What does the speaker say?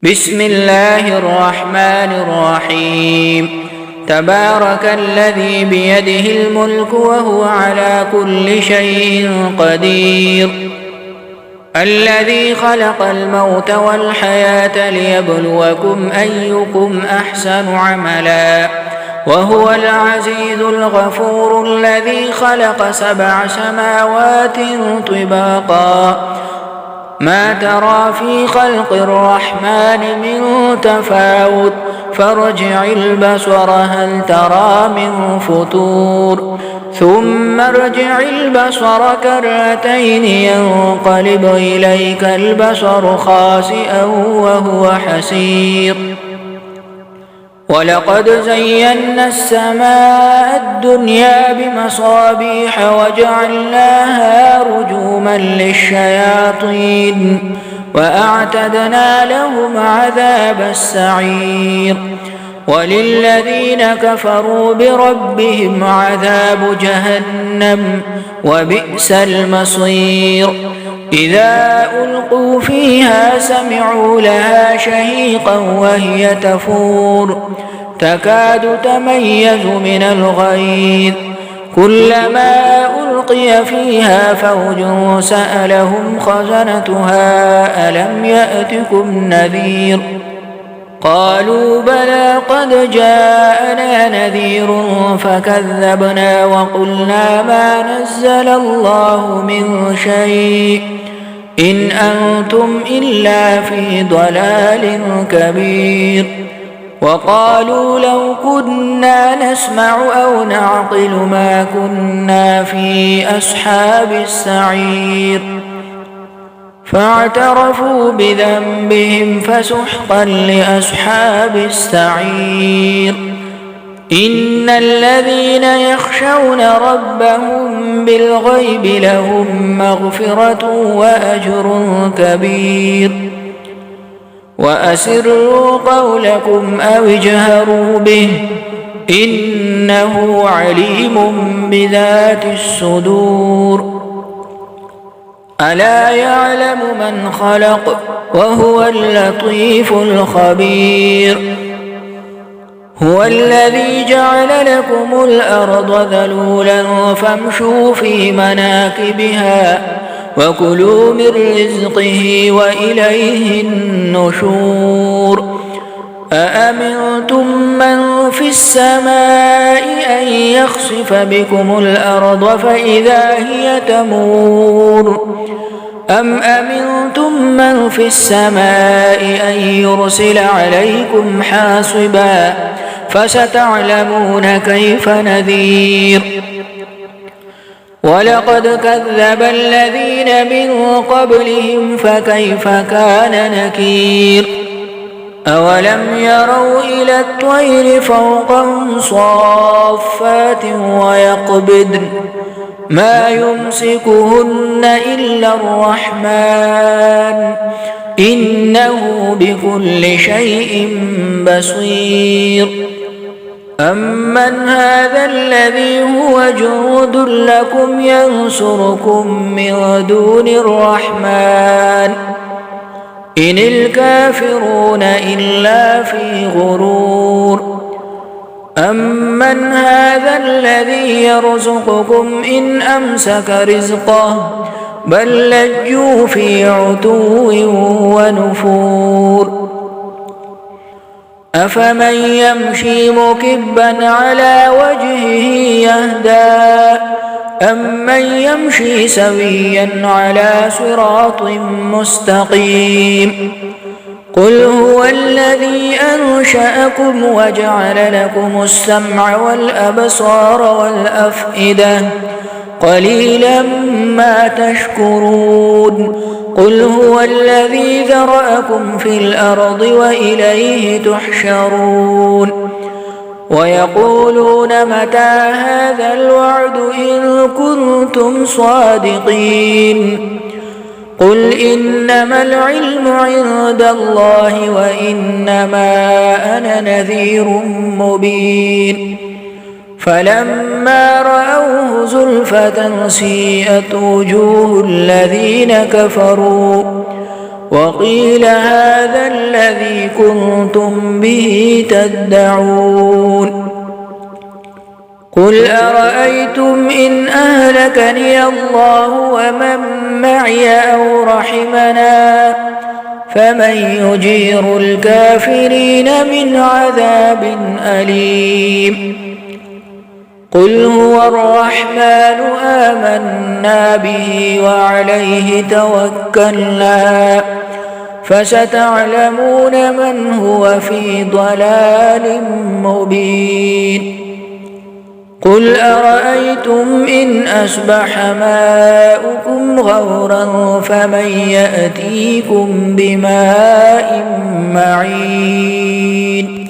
بسم الله الرحمن الرحيم. تبارك الذي بيده الملك وهو على كل شيء قدير. الذي خلق الموت والحياة ليبلوكم أيكم أحسن عملا وهو العزيز الغفور. الذي خلق 7 سماوات طباقا ما ترى في خلق الرحمن من تفاوت فارجع البصر هل ترى من فطور ثم ارجع البصر كرتين ينقلب إليك البصر خاسئا وهو حسير. ولقد زينا السماء الدنيا بمصابيح وجعلناها رجوما للشياطين وأعتدنا لهم عذاب السعير. وللذين كفروا بربهم عذاب جهنم وبئس المصير. إذا ألقوا فيها سمعوا لها شهيقا وهي تفور تكاد تميز من الغيظ. كلما ألقي فيها فوج سألهم خزنتها ألم يأتكم نذير قالوا بلى قد جاءنا نذير فكذبنا وقلنا ما نزل الله من شيء إن أنتم إلا في ضلال كبير. وقالوا لو كنا نسمع أو نعقل ما كنا في أصحاب السعير. فاعترفوا بذنبهم فسحقا لأصحاب السعير. إن الذين يخشون ربهم بالغيب لهم مغفرة وأجر كبير. وأسروا قولكم أو اجهروا به إنه عليم بذات الصدور. ألا يعلم من خلق وهو اللطيف الخبير. هو الذي جعل لكم الأرض ذلولا فامشوا في مناكبها وكلوا من رزقه وإليه النشور. أأمنتم من في السماء أن يخسف بكم الأرض فإذا هي تمور أم أمنتم من في السماء أن يرسل عليكم حاصبا فستعلمون كيف نذير. ولقد كذب الذين من قبلهم فكيف كان نكير. أولم يروا إلى الطير فوقهم صافات ويقبضن ما يمسكهن إلا الرحمن إنه بكل شيء بصير. أمن هذا الذي هو جند لكم ينصركم من دون الرحمن إن الكافرون إلا في غرور. أمن هذا الذي يرزقكم إن أمسك رزقه بل لجوا في عتو ونفور. أفمن يمشي مكبا على وجهه يهدى أمن يمشي سويا على صراط مستقيم. قل هو الذي أنشأكم وجعل لكم السمع والأبصار والأفئدة قليلا ما تشكرون. قل هو الذي ذرأكم في الأرض وإليه تحشرون. ويقولون متى هذا الوعد إن كنتم صادقين. قل إنما العلم عند الله وإنما أنا نذير مبين. فلما رأوه زلفة سيئت وجوه الذين كفروا وقيل هذا الذي كنتم به تدعون قل أرأيتم إن أهلكني الله ومن معي أو رحمنا فمن يجير الكافرين من عذاب أليم قل هو الرحمن آمنا به وعليه توكلنا فستعلمون من هو في ضلال مبين قل أرأيتم إن أصبح ماؤكم غورا فمن يأتيكم بماء معين